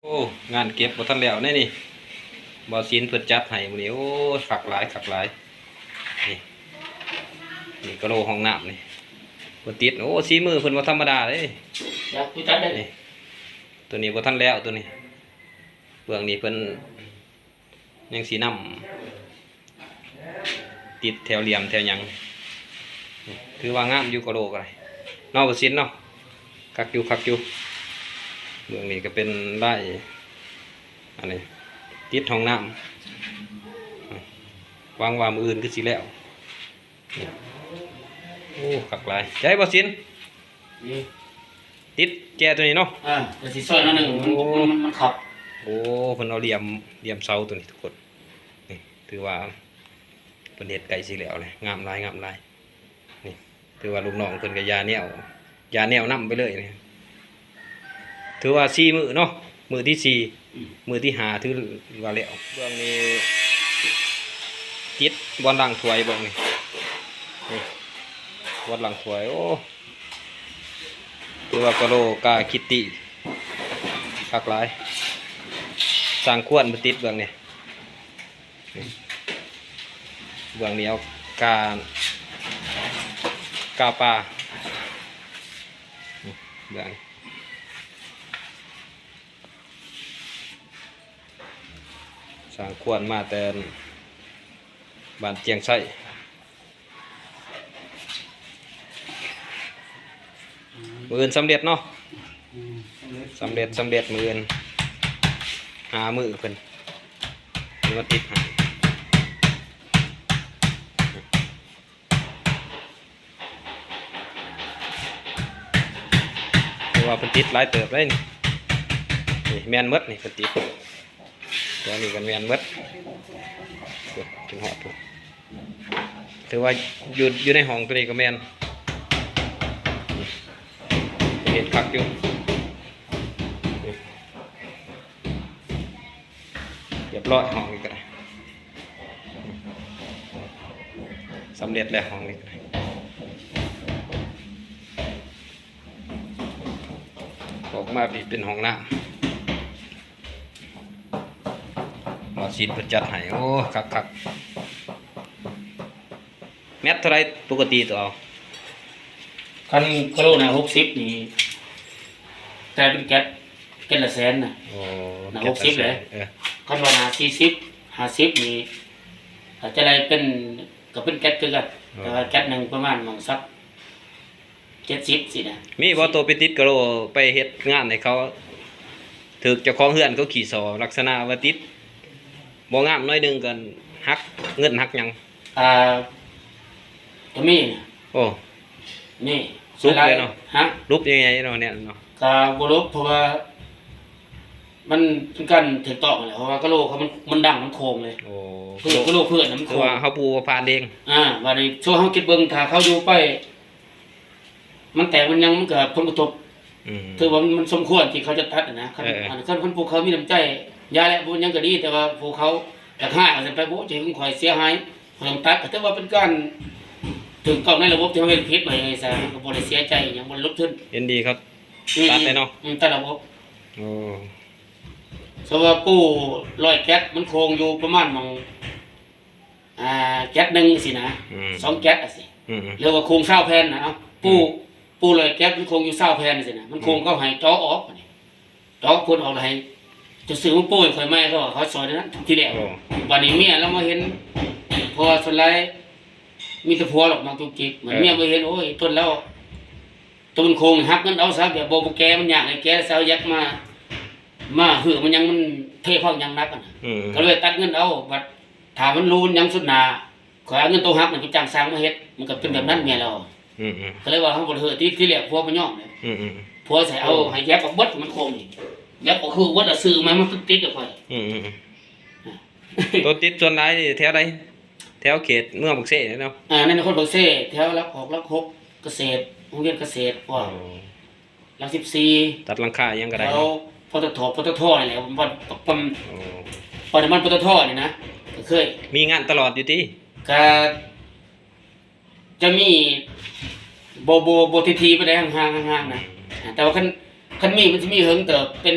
โอ้งานเก็บบ่ทันแล้วแน่นี่บ่ศิลป์เพิ่นจัดให้มื้อนี้โอ้คักหลายคักหลายนี่นี่กะโหลห้องน้ำนี่เพิ่นติดโอ้สีมือเพิ่นบ่ธรรมดาเด้อยากคุยจัดได้นี่ตัวนี้บ่ทันแล้วตัวนี้เบื้องนี้เพิ่นยังสีน้ำติดแถวเหลี่ยมแถวหยังนี่ถือว่างามอยู่กะโหลก็ได้เนาะบ่ศิลป์เนาะคักอยู่เบื้องนี้ก็เป็นลายอันนี้ติดห้องน้ำวางว่ามืออื่นคือสิแล้วนี่โอ้ขักหลายใจบ่สินนี่ติดแกตัวนี้เนาะแต่สิซอยนั่นหนึ่งมันขับโอ้เพิ่นเอาเหลี่ยมเสาตัวนี้ทุกคนนี่ถือว่าเพิ่นเฮ็ดไก่สิแล้วเลยงามหลายนี่ถือว่าลูกน้องเพิ่นก็ยาแนวนำไปเลยนี่ถือว่า4มื้อเนาะมื้อที่4มื้อที่5ถือว่าแล้วเบื้องนี้ติดบอลลังถ้วยเบิ่งนี่บอลลังถ้วยโอ้ถือว่ากะโหลกาคิตติคักหลายสร้างขวนมาติดเบื้องนี้เบื้องนี้เอากาปลาเบื้องสร้างขวนมาแต่บ้านเจียงไส้มืออื่นสำเร็จเนาะสำเร็จมืออื่นหามือเพิ่นมาติดให้เพราะว่าเพิ่นติดหลายเติบเลยนี่แม่นหมดนี่เพิ่นติดตัวนี้กันแม่นหมดถึงหอดถูกถือว่าอยู่ในห้องตัวนี้ก็แม่นเห็นคักอยู่เรียบร้อยห้องนี้ก็ได้สำเร็จแล้วห้องนี้ก็ได้ออกมาเป็นห้องน้ำหมอศิลป์เพิ่นจัดให้โอ้คักแมตเท่าไรปกติตัวเอาคันกะโหลนะ60นี่แต่เป็นแก๊สละแสนนะนะ60เลยคันว่านะ40 50นี่อาจจะอะไรเป็นก็เป็นแก๊สคือกันแต่ว่าแก๊สหนึ่งประมาณมันสัก70สินะมีบ่ตัวไปติดกะโหลไปเฮ็ดงานให้เขาถึกเจ้าของเฮือนเขาขี่ซอลักษณะว่าติดบ่งามน้อยนึงกันหักเงินหักหยังก็มีโอ้นี่ซุปเลยเนาะฮะรูปยังไงเนาะเนี่ยเนาะก็บ่รูปเพราะว่ามันเป็นการถูกต้องแหละเพราะว่ากะโหลเขามันดังมันโค้งเลยโอ้กะโหลเพื่อนมันโค้งว่าเฮาปูพานเองว่าในช่วงเฮาคิดเบิ่งถ้าเขาอยู่ไปมันแตกมันยังมันเกิดผลกระทบถือว่ามันสมควรที่เขาจะตัดนะคันคนพวกเขามีน้ำใจยาและบุญยังก็ดีแต่ว่าพวกเขาอยากให้อาจจะไปบ่จะข่อยเสียหายต้องตัดก็ถือว่าเป็นการถึงกองในระบบที่เขาเป็นพิษไปไงซะก็บ่ได้เสียใจอย่างบ่ลดทุนเห็นดีครับตัดได้เนาะตัดระบบโอ้สมมุติว่าปู100แก๊สมันโคงอยู่ประมาณมองแก๊สนึงสินะ2แก๊สอ่ะสิเรียกว่าโครง20แผ่นนะเอ้าปู100แก๊สมันโคงอยู่20แผ่นสินะมันโคงเข้าให้เจาะออกนี่เจาะพ่นออกให้จะซื้อมันปูให้ข่อยใหม่เขาซอยนั้นทีแรกบัดนี้เมียเรามาเห็นพอสุดท้ายมีแต่ผัวหรอกมาจุกจิกเหมือนเมียมาเห็นโอ้ยต้นแล้วต้นโคงหักเงินเอาซะแบบบ่แกมันยากให้แกเสายักมาหือมันยังมันเทพ้องยังนักอ่ะก็เลยตัดเงินเอาบัดถ้ามันรู้ยังสุดหนาขอเอาเงินตัวหักมันไปจ้างสร้างมาเฮ็ดมันก็เป็นแบบนั้นเมียเราก็เลยว่าเฮาบ่เฮ็ดที่แรกผัวมันย่อมเลยผัวใส่เอาให้แยกออกเบิดมันโคงนี่แยกออกคือวัดซื้อมันติดกับข่อยตัวติดส่วนไหนแถวใดแถวเขตเมืองบักเซ่เนาะนั่นคนบักเซ่แถวรัก6เกษตรโรงเรียนเกษตรว่ารัก14ตัดหลังคายังก็ได้แล้วปตทนี่แหละมันปตทนี่นะเคยมีงานตลอดอยู่ติก็จะมีโบทีไปได้ห่างๆนะแต่ว่าคันมีมันจะมีเฮิงเติบเป็น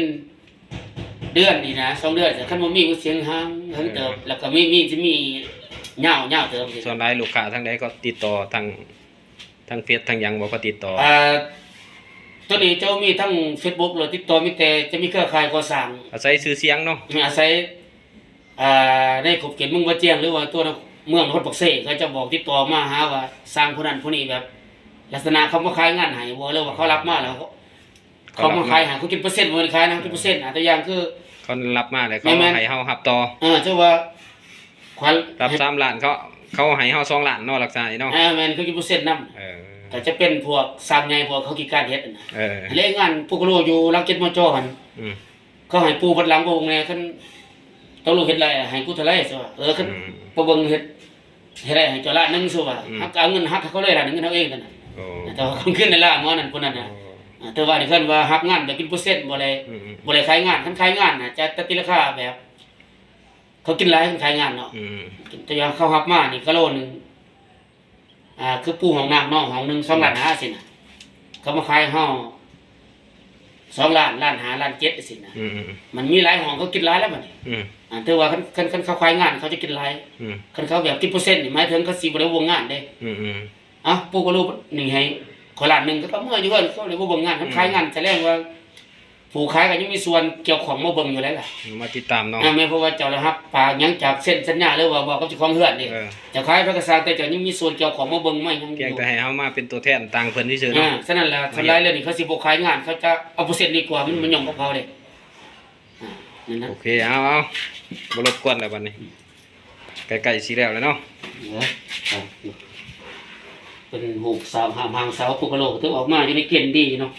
เดือนนี่นะ2 เดือนแต่คันบ่มีก็เสียงหางเฮิงเติบแล้วก็มีสิมีเหย้าเติบ ส่วนหลายลูกค้าทางใดก็ติดต่อทางเฟซทางหยังบ่ก็ติดต่อตัวนี้เจ้ามีทั้ง Facebook หรือติดต่อมีแต่จะมีเครือข่ายก่อสร้าง อาศัยชื่อเสียงเนาะ อาศัยในขบเขตเมืองบ่แจ้งหรือว่าตัวเมืองนครปักเสเขาจะบอกติดต่อมาหาว่าสร้างผู้นั้นผู้นี้แบบลักษณะเขามาขายงานให้บ่หรือว่าเขารับมาแล้วเขามาขายให้เขากินเปอร์เซ็นต์บ่ได้ขายนะกินเปอร์เซ็นต์ตัวอย่างคือ เขารับมาแล้วเขาให้เฮารับต่อเจ้าว่าขวัญรับ3ล้านเขาให้เฮา2ล้านเนาะลักษณะนี้เนาะแม่นเขากินเปอร์เซ็นต์นำก็จะเป็นพวกสร้างใหญ่พวกเขากินการเฮ็ดน่ะเรื่องงานพวกโลอยู่รักเจ็ดมจหั่นเขาให้ปูบัดหลังบ่วงแน่คันต้องรู้เฮ็ดไรให้กูเท่าไรซะว่าคันบ่เบิ่งเฮ็ดได้ให้เจ้าละนึงซะว่าฮักเอาเงินฮักเขาเลยล่ะนึงเอาเองนั่นน่ะแต่ว่าคนขึ้นในละหมอนั่นคนนั้นน่ะแต่ว่านี่เพิ่นว่าฮักงานแบบกินเปอร์เซ็นต์บ่ได้ขายงานคันขายงานน่ะจะติราคาแบบเขากินหลายคันขายงานเนาะแต่อย่างเขาฮักมานี่ก็โลนึงคือปูห้องน้ำน้องห้องนึง2.5 ล้านสิน่ะเขามาขายเฮา2 ล้านล้าน5ล้าน7สิน่ะมันมีหลายห้องเขากินหลายแล้วบัดนี้แต่ว่าคันเขาขายงานเขาจะกินหลายคันเขาแบบกินเปอร์เซ็นต์นี่หมายถึงเขาสิบ่ได้วงงานเด้ปูก็รู้นี่ให้ขอล้านนึงก็เมื่ออยู่เพิ่นเขาเลยบ่เบิ่งงานคันขายงานแสดงว่าผู้ขายก็ยังมีส่วนเกี่ยวข้องมาเบิ่งอยู่แล้วล่ะมาติดตามเนาะแม่เพราะว่าเจ้าละครับฝากหยังจากเส้นสัญญาหรือว่าบอกกับเจ้าของเฮือนนี่เจ้าขายพระกษาแต่เจ้ายังมีส่วนเกี่ยวข้องมาเบิ่งมาหยังเพียงแต่ให้เฮามาเป็นตัวแทนต่างเพิ่นซื่อๆเนาะฉะนั้นล่ะทำลายเรื่องนี้เขาสิบ่ขายงานเขาจะเอาเปอร์เซ็นต์ดีกว่ามันย่อมกับเขาเด้นั่นนะโอเคเอาบ่รบกวนแล้วบัดนี้ใกล้ๆสิแล้วเนาะเป็นหูกสาวหางสาวปุกโลกถึงออกมาอยู่ในเกณฑ์ดีเนาะ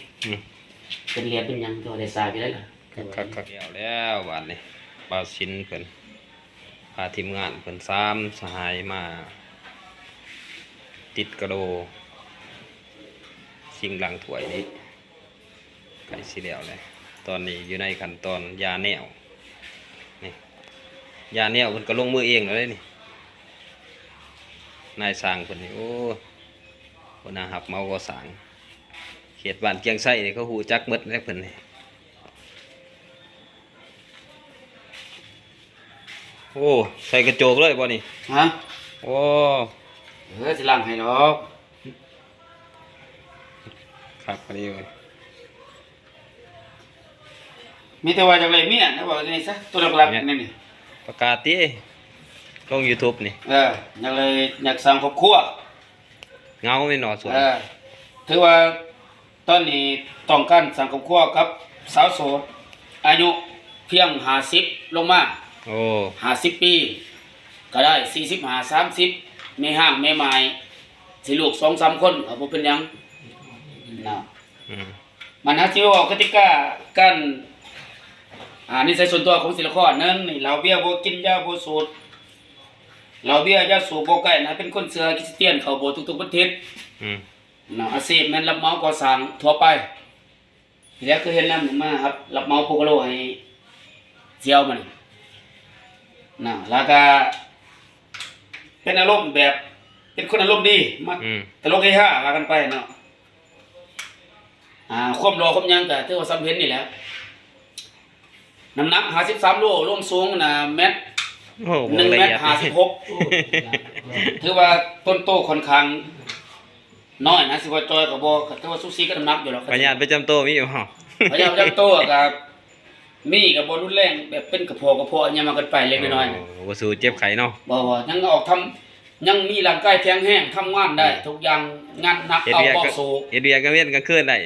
เป็นเรียนเป็นหยังก็ได้ทราบอยู่แล้วล่ะคักๆแล้วบัดนี้บ่าวศิลป์เพิ่นพาทีมงานเพิ่น3สหายมาติดกระโดชิงหลังถ้วยนี้ใกล้สิแล้วเลยตอนนี้อยู่ในขั้นตอนยาแนวนี่ยาแนวเพิ่นก็ลงมือเองเลยนี่นายสร้างเพิ่นนี่โอ้คนน่าหับเมาก็สร้างเขตบ้านเกียงไส้นี่เขาฮู้จักหมดแล้วเพิ่นนี่โอ้ใส่กระโจกเลยบ่นี่โอ้สิล้างให้ดอกครับพอดีเลยมีแต่ว่าจังได๋เมียนะว่าจังได๋ซะตัวหลักๆนี่ประกาศติลง YouTube นี่จังเลยอยากสร้างครอบครัวเงาไม่หนอส่วนถือว่าตอนนี้ต้องการสร้างครอบครัวกับสาวโสดอายุเพียง50ลงมาโอ้50 ปีก็ได้45 30แม่ห้างแม่ไม้สิลูก 2-3 คนก็บ่เป็นหยังนะมันหาสิว่ากติกาการนิสัยส่วนตัวของศิลปะนั้นนี่เราเบี้ยบ่กินยาบ่สูบเราเบี้ยยาสูบบ่ใกล้นะเป็นคนเชื่อคริสเตียนเข้าโบสถ์ทุกๆวันอาทิตย์อาชีพแม่นรับเหมาก่อสร้างทั่วไปแล้วคือเห็นนำมาครับรับเหมาปุกโลให้เสี่ยวมันแล้วก็เป็นอารมณ์แบบเป็นคนอารมณ์ดีมาตลกเฮฮาว่ากันไปเนาะความรอความยังก็ถือว่าสำเพ็ญนี่แหละน้ำหนัก53 โลรวมสูงเมตร1.56 เมตรถือว่าต้นโตค่อนข้างน้อยนะสิว่าจอยก็บ่ถือว่าสุสีกับน้ำหนักอยู่หรอกพยานประจำโตมีอยู่บ่พยานประจำโตก็มีก็บ่รุนแรงแบบเป็นกระเพาะอันนี้มากันไปเล็กน้อยบ่สู้เจ็บไข้เนาะบ่ยังออกทำยังมีร่างกายแข็งแรงทำงานได้ทุกอย่างงานหนักเอาบ่สู้เฮ็ดเวียกกลางวันกลางคืนได้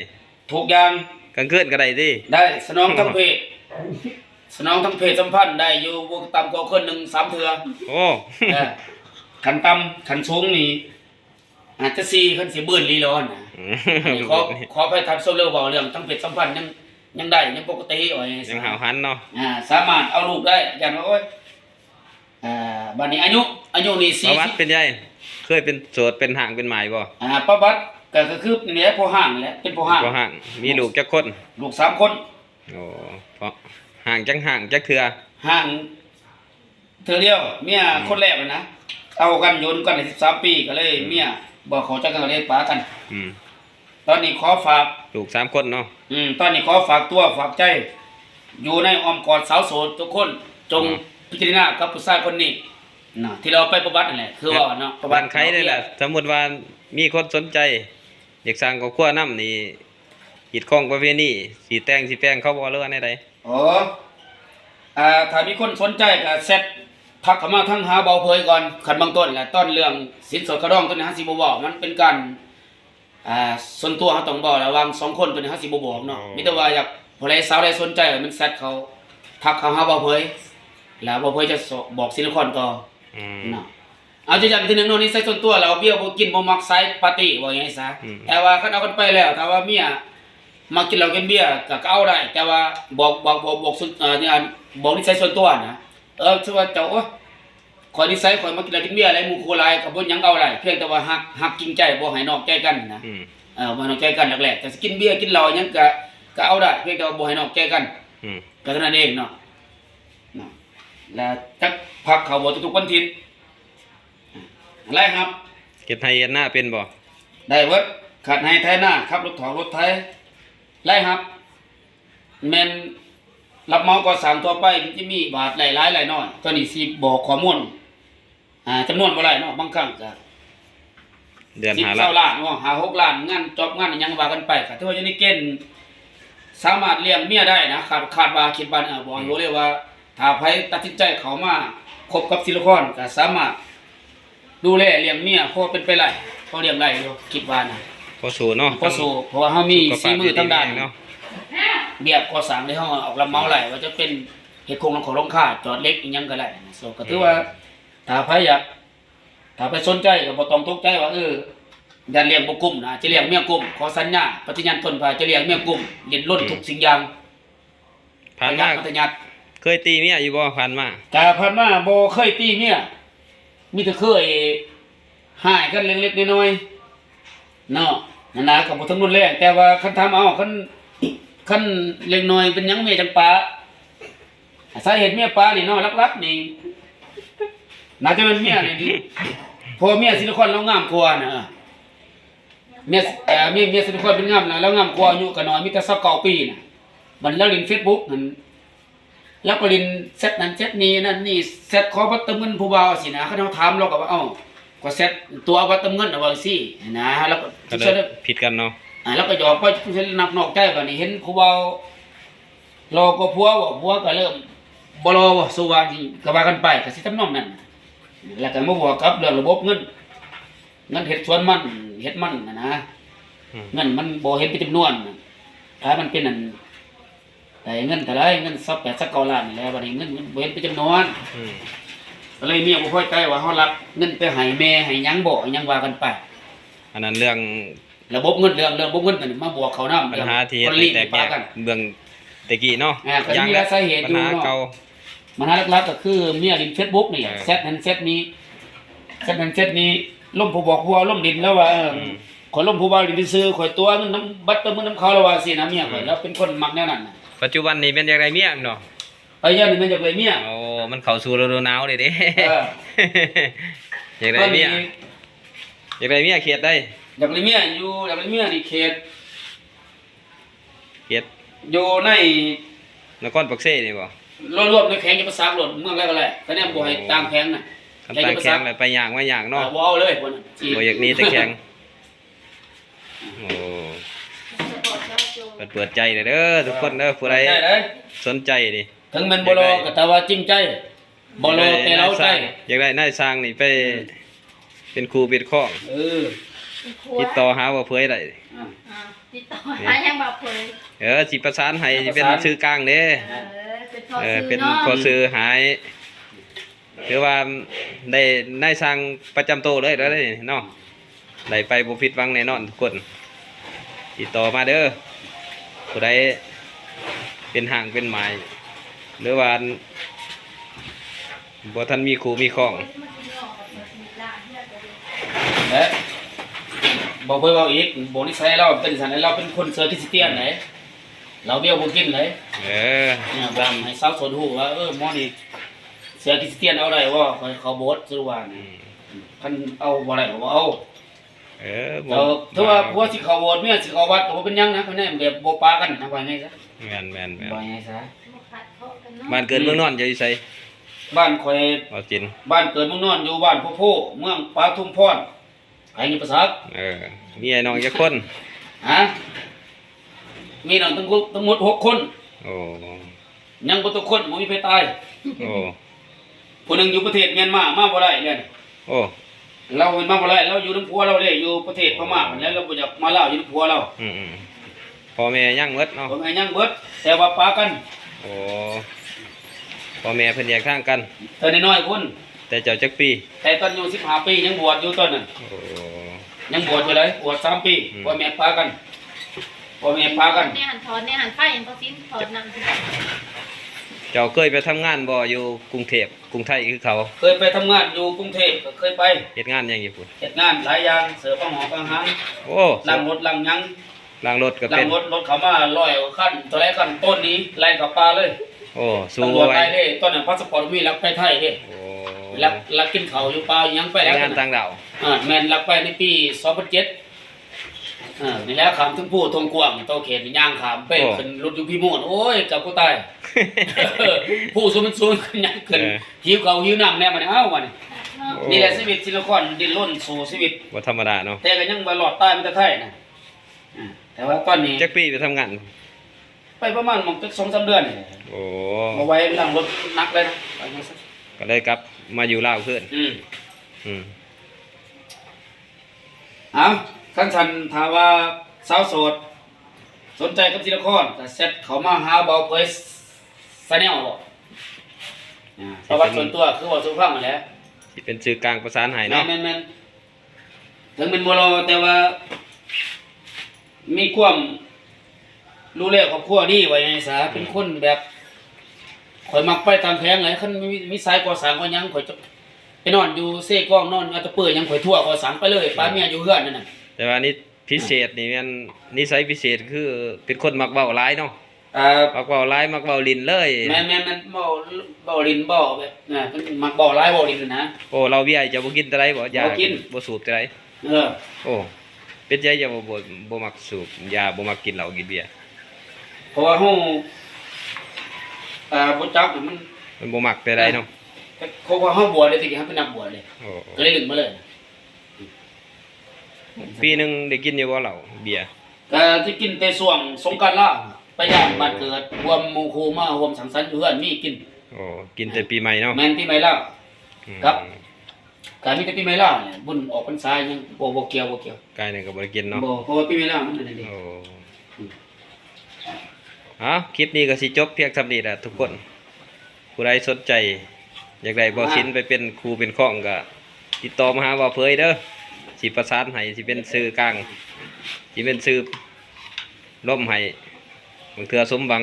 ทุกอย่างกลางคืนก็ได้ติได้สนองทั้งเพศสัมพันธ์ได้อยู่บ่ต่ำกว่าคนนึง3 เทื่อโอ้ขันต่ำขันสูงนี่อาจจะ4คันสิเบิ่นลีร้อนขอไปทันโซเลอร์เว้าเรื่องทั้งเพศสัมพันธ์ยังได้ยังปกติยังหาวหันเนาะสามารถเอาลูกได้อย่างว่าโอ้ยบัดนี้อายุนี่40ประวัติเป็นไงเคยเป็นโสดเป็นห่างเป็นหมายบ่ประวัติก็คือนี่แหละพ่อห่างนี่แหละเป็นพ่อห่างมีลูกจักคนลูก3 คนโอ้เพราะห่างจักเทื่อห่างเทื่อเดียวเมียคนแรกเลยนะเอากันโยนกันได้13 ปีก็เลยเมียบ่ขอจักกันเลยปากันตอนนี้ขอฝากลูก3 คนเนาะตอนนี้ขอฝากตัวฝากใจ อยู่ในอ้อมกอดสาวโสดทุกคนจงพิจารณากับผู้ชายคนนี้นะที่เราไปประวัตินั่นแหละคือว่าเนาะประวั บ้า ติ นใครได้ล่ะสมมุติว่ามีคนสนใจอยากสร้างครอบครัวนำนี่กีดข้องประเพณีสิแต่งสิแปลงเขาบ่หรือว่าแนวใด อ๋อถ้ามีคนสนใจก็เซตทักเข้ามาทั้งหาเบาเผยก่อนขันเบางต้นแหละต้นเรื่องสินสอดกระดองตัวนี้ฮะสิบ่บอกมันเป็นการส่วนตัวเขาต้องบอกระหว่างสองคนตัวนี้ฮะสิบ่บอกเนาะมีแต่ว่าอยากผู้ใดสาวใดสนใจมันเซตเขาทักเข้าหาเบาเผยแล้วเบาเผยจะบอกซิลิคอนต่อ เนาะเอาจะอย่างที่หนึ่งโน่นนี่ใส่ส่วนตัวเราเบี้ยวบ่กินบ่มักไซส์ปาร์ตี้ว่าอย่างนี้ซะแต่ว่าคันเอากันไปแล้วถ้าว่าเมียมากินเหล้ากินเบียร์ก็เอาได้แต่ว่าบอกสุดเนี่ยบอกนิสัยส่วนตัวนะคือว่าเจ้าขอยนิสัยขอยมากินเหล้ากินเบียร์อะไรหมู่คู่หลายก็บ่หยังเอาได้เพียงแต่ว่าฮักจริงใจบ่ให้นอกใจกันนะบ่ให้นอกใจกันแรกๆแต่สิกินเบียร์กินเหล้าหยังก็เอาได้เพียงแต่ว่าบ่ให้นอกใจกันก็เท่านั้นเองเนาะแล้วจักพักเขาบ่ทุกๆวันอาทิตย์อะไรครับ เก็บไห้เฮ็ดหน้าเป็นบ่ ได้เบิดขัดให้ไทยหน้าขับรถถอรถไทยไรครับแม่นรับเหมาก่อสร้างทั่วไปมันจะมีบาทหลายน้อยตัวนี้สิบอกข้อมูลจำนวนบ่หลายเนาะบางครั้งก็ เดือน 10 หา เท่า ล้าน ล้านเนาะ6 ล้านงานจอบงานอิหยังว่ากันไปก็ถือว่าอยู่ในเกณฑ์สามารถเลี้ยงเมียได้นะคาดว่าคิดว่าบอกอยู่เลยว่าถ้าไผตัดสินใจเข้ามาคบกับซิลิคอนก็สามารถดูแลเลี้ยงเมียพอเป็นไปได้พอเลี้ยงได้อยู่คิดว่านะ พอสู่เนาะ พอสู่เพราะว่าเฮามีฝีมือทางด้าน เนาะ เบียบก่อสร้างในห้องออกลำเมาไหลว่าจะเป็นเฮ็ดโครงของลงค่าจอดเล็กอีหยังก็ได้นะsoก็ถือว่าถ้าไผอยากถ้าไปสนใจก็บ่ต้องตกใจว่าอย่าเลี้ยงบ่กุ้มนะจะเลี้ยงเมียกุ้มขอสัญญาปฏิญาณตนว่าจะเลี้ยงเมียกุ้มเล่นล้นทุกสิ่งอย่าง ผ่านมา ปฏิญาณ เคยตีเมียอยู่บ่ผ่านมา แต่ผ่านมาบ่เคยตีเมียมีแต่เคยหายกันเล็กๆน้อยๆเนาะนั่นนะก็บ่ทั้งรุนแรงแต่ว่าคันถามเอาคันเล็กน้อยเป็นหยังเมียจังปาสาเหตุเมียปานี่เนาะลักๆนี่น่าจะเป็นเมียนี่พอเมียซิลิคอนแล้วงามกว่านะเมียซิลิคอนเป็นงามนะแล้วงามกว่าอายุก็น้อยมีแต่29ปีน่ะมันแล้วเล่น Facebook นั่นแล้วก็เล่นเซตนั้นเซตนี้นั่นนี่เซตขอบัตรเติมเงินผู้บ่าวสินะเขาถามเราก็ว่าก็เซตตัวบัตรเติมเงินเอาว่าสินะแล้วก็ ก็เลยผิดกันเนาะ แล้วก็หยอกไปนักนอกใจบัดนี้เห็นผู้เบารอก็ผัวว่าผัวก็เริ่มบ่รอว่าสู้ว่าสิก็ว่ากันไปก็สิทำนองนั้นแล้วก็มาบอกกับเรื่องระบบเงินเฮ็ดสวนมันเฮ็ดมันนะเงินมันบ่เห็นเป็นจำนวนถ้ามันเป็นนั่นได้เงินเท่าไรเงิน28-29 ล้านนี่แหละบัดนี้เงินบ่เห็นเป็นจำนวนก็เลยเมียบ่พอใจว่าเฮารับเงินไปให้แม่ให้หยังบ่หยังว่ากันไป อันนั้นเรื่อง ระบบเงินเรื่องระบบเงินนั่นมาบวกเขานำ ปัญหาที่ คนรีด แตกแย ปาก กัน เบื้องตะกี้เนาะ ก็มีสาเหตุ ปั อ ญ ยู่ หา เนาะ เก่า ปัญหาหลักๆก็คือเมียลิน Facebook นี่เซตนั้นเซตนี้เซตนั้นเซตนี้ล่มผู้บอกผู้เอาล่มดินแล้วว่าขอยล่มผู้บ่าวดินไปซื้อข่อยตัวเงินน้ำบัตรเติมเงินน้ำเขาแล้วว่าสินะเมียข่อยแล้วเป็นคนมักแนวนั้นน่ะ ปัจจุบันนี้เป็นจังไดเมียเนาะ ไปย่านนี่มันจะเลยเมีย โอ้มันเข้าสู่ฤดูหนาวเลยเด้ อยากได้ ตอน เมี นี้ ยอยากได้เมียเขียดได้ อยากเลยเมียอยากเลยเมียนี่เขต เขียด อยู่ใน นครปักเสนี่บ่ รวมในแข็งจะประสาทรถเมืองแล้วก็แหละก็เนี่ยบ่ให้ต่างแข็งน่ะ คำตางแข็งเลยไปย่างมาย่างเนาะ บ่เอาเลยพุ่นน่ะ บ่อยากหนี้แต่แข็งโอ้เปิดใจเลยเด้อทุกคนเด้อผู้ใด ได้เลย สนใจดิ ถึงแมันบ่รอก็แต่ว่าจริงใจบ่รอแต่เราใจ อยากได้นายสร้างนี่ไปเป็นครูเป็นข้อง เออ ติดต่อหาว่าเผยได้ ติดต่อหายังแบบเผย สิประสานให้สิเป็นชื่อกลางเด้ เป็นพอ เป็น ซื้อ พอซื้อหายคือว่าได้นายสร้างประจำโตวเลยแล้วได้เนาะได้ไปบ่ผิดหวังแน่นอนทุกคนติดต่อมาเด้อผู้ใดเป็นห่างเป็นหมายหรือว่าบ่ทันมีครูมีข้อง และบอกเพิ่นเว้าอีกบ่นิสัยเราเป็นสันเราเป็นคนเซอร์คริสเตียนไหนเราเบี้ยวบ่กินเลย เนี่ยบ่ให้สาวสนฮู้ว่าหมอนี่เสือคริสเตียนเอาได้บ่เขาโบสถ์ซื่อว่านี่คันเอาบ่ได้ก็บ่เอา บ่ ถ้าว่าผัวสิเข้าโบสถ์เมียสิเข้าวัดก็บ่เป็นหยังนะเพิ่นแน่แบบบ่ปากันนะว่าไงซะ แม่น ว่าไงซะ ผัดเคาะกันเนาะ บ้านเกิดเมืองนอนอยู่ไส บ้านข่อย บ่จิน บ้านเกิดเมืองนอนอยู่บ้านโพโพเมืองปทุมพรไอ้นี่ประสัก มีไอ้น้องจักคน ฮะมีน้องทั้งหมด6 คน โอ้ ยังบ่ทุกคนบ่มีใครตาย โอ้ ผู้หนึงอยู่ประเทศเมียนมามาบ่ได้เนี่ย โอ้ เราเป็นมาบ่ได้เราอยู่นำผัวเราเลยอยู่ประเทศพม่าแล้วเราบ่อยากมาลาวอยู่นำผัวเรา พ่อแม่ยังหมดเนาะ บ่แม่นยังเบิดแต่ว่าปากัน โอ้พ่อแม่เพิ่นแยกทางกัน เธอน้อยๆคน แต่เจ้าจักปี แต่ตอนอยู่15 ปียังบวชอยู่ตอนนั้น โอ้ ยังบวชอยู่เลยบวช3 ปีพ่อแม่ปากันพ่อแม่ปากัน เนี่ยหันถอนเนี่ยหันไฟยังต้องสิ้นถอนนำ เจ้าเคยไปทำงานบ่อยู่กรุงเทพกรุงไทยคือเขา เคยไปทำงานอยู่กรุงเทพก็เคยไป เฮ็ดงานหยังอยู่พุ่น เฮ็ดงานหลายอย่างเสิร์ฟอาหาร โอ้ ล้างรถล้างหยัง ล้างรถก็ ล้า เป็ ง น รถเขามา100กว่าคันตัวแรกคันต้นนี้ไล่เข้าป่าเลย โอ้สู้ ตำรวจ ไว้ ไล่เด้ตอนนั้นพาสปอร์ตมีลักไปไทยเด้ โอ้ ลักกินข้าวอยู่ป่ายังไปแล้ว งานต่างดาว แม่นลักไปในปี2007นี่แหละขามถึงผู้ทงกวางโตเขตย่างขามไปขึ้นรถอยู่พี่ม่วนโอ้ยกับกูตาย ผู้สูงมันสูงขึ้นยังขึ้นหิวเขาวหิวน้ำแน่มันเอ้ามันนี่แหละชีวิตศิลปรดิ้นรนสู่ชีวิต บ่ธรรมดาเนาะ แต่ก็ยังบ่รอดตายมันจะไทยนะแต่ว่าตอนนี้ จักปีไปทำงาน ไปประมาณจัก2-3 เดือนนี่ โอ้ มาไว้นั่งรถนักเลยนะไปมาสัก ก็เลยกลับมาอยู่ลาวขึ้น อืม เอาขั้นทันถามว่าสาวโสดสนใจกับศิลปรก็เซ็ตเขามาหาเบาเผยซะแนวบ่ประวัติส่วนตัวคือว่าสุภาพนั่นแหละ สิเป็นชื่อกลางประสานให้ แม่ เนาะ นถึงเป็นบ่รอแต่ว่า มีความรู้แล้วครอบครัวดีไว้ในสาเป็นคนแบบข่อยมักไปตามแผงไหนคันมีสายก่อสร้างก็ยังข่อยจะไปนอนอยู่เซ่กล้องนอนอาจจะเปิดยังข่อยทั่วก่อสร้างไปเลยป้าเมียอยู่เฮือนนั่นน่ะ แต่ว่านี่พิเศษนี่แม่นนิสัยพิเศษคือเป็นคนมักเว้าหลายเนาะมักเว้าหลายมักเว้าลิ้นเลย แม่นบ่ลิ้นบ่แบบมันมักบ่หลายบ่ลิ้นนะ โอ้เราเบียร์จะบ่กินแต่ไรบ่ยา บ่กิน บ่สูบแต่ไร เออ โอ้เป็นใจจะบ่มักสูบยาบ่มักกินเหล้ากินเบียร์ เพราะว่าเฮาบ่จักมัน มันบ่มักแต่ไรเนาะ เขาว่าเฮาบวชเลยสิครับเป็นนักบวชเลย โอ้ ก็เลยลึกมาเลย ปีหนึงได้กินอยู่บ่เหล้าเบียร์ ก็ที่กินแต่ช่วงสงกรานต์ละไปย่างบ้านเกิดรวมหมู่ครูมารวมสังสรรค์อยู่เฮือนมีกิน โอ้กินแต่ปีใหม่เนาะ แม่นปีใหม่แล้ว อืม ครับ การมีแต่ปีใหม่แล้วเนี่ยบุญออกพรรษายังบ่เกี่ยว กายนี่ก็บ่ได้กินเนาะ บ่เพราะว่าปีใหม่แล้วมันนั่นเอง โอ้คลิปนี้ก็สิจบเพียงเท่านี้แหละทุกคน ผู้ใดสนใจอยากได้บ่ชิ้นไปเป็นครูเป็นข้องก็ติดต่อมาหาบ่เผยเด้อสิประสานให้สิเป็นสื่อกลางสิเป็นสื่อล่มให้บางเทื่อสมหวัง